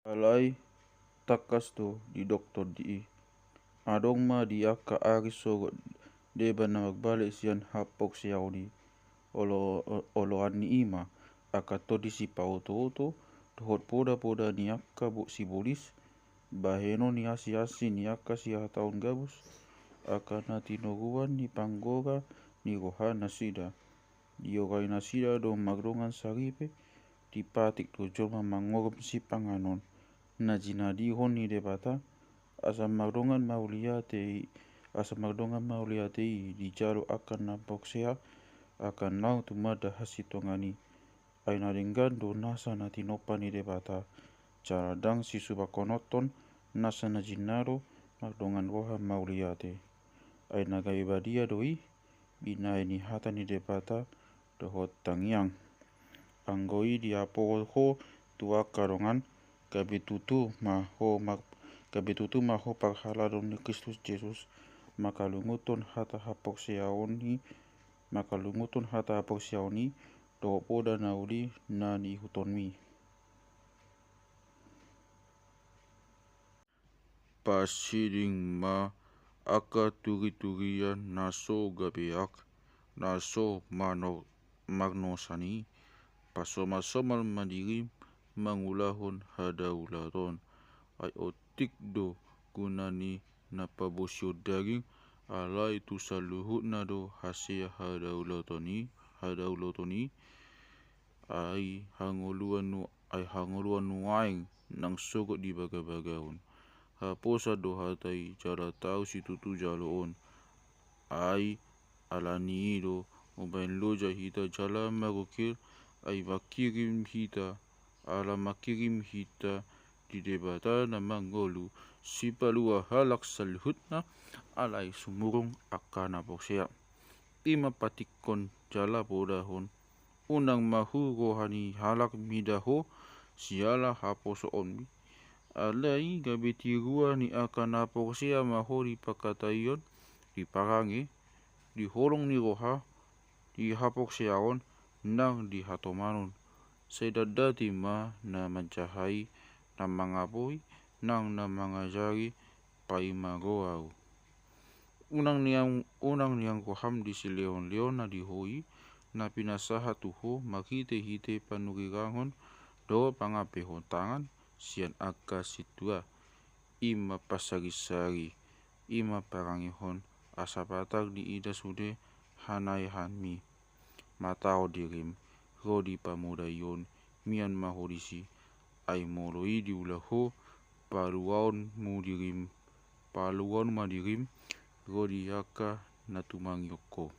Alay takas to di doktor di adong ma di aka ariso deba na magbalik siyan hapok siyaw ni oloan ni ima aka to di si pauto tuhot poda ni aka si bolis baheno ni asi ni aka si tahun gabus aka na tinoguan ni panggoga ni roha nasida diogai nasida do magrongan saripe tipatik to joma mangorop si panganon na jinadi honi de bata asa magrongan mauliate di jalo akan na boksea akan nau tumada hasitongani aina ringgan do nasa na tinopani de bata caradang si subakonoton nasa na jinaro magrongan roha mauliate aina gaibadia doi bina ini hata ni de bata dohot tangyang anggoi dia ho tua karongan kabitutu maho paghaladon ni Kristus Jesus makalunguton hata hapok siaoni do poda nauli na ni hutonmi pasiring ma aka turi-turian naso gabeak naso magnosani pasomal madirim mangulahon hadaulaton ay otik do gunani napabosyo daging alay tu sa luhut na do hasia hadaulotoni ay hanguluan nuaing nang sugot di bagabagaon haposa do hatay jara tau si tutu jaloon ay alani do ubain loja hita jala magukir ay makirim hita di debata na manggolu si palua halak sa luhut na alay sumurong akana boksea ima patikon jala podahon unang mahurohani halak midaho siala haposoon alay gabitirua ni akana boksea mahori pakatayon di parangi di holong ni roha di hapokseaon nang di hatomanon sedadati ma na mancahay na mga boy nang na mga jari paimagoaw unang niyang kuham di si Leon na di hoi na pinasaha tuho makite-hite panurirangon do pangapehon tangan siyan aka situa ima pasari-sari ima parangihon asapatag di ida sude hanay hanmi matao dirim rodi pamudayon mian mahorisi ay moloi di ulaho paluaon madirim rodi yaka natumangyoko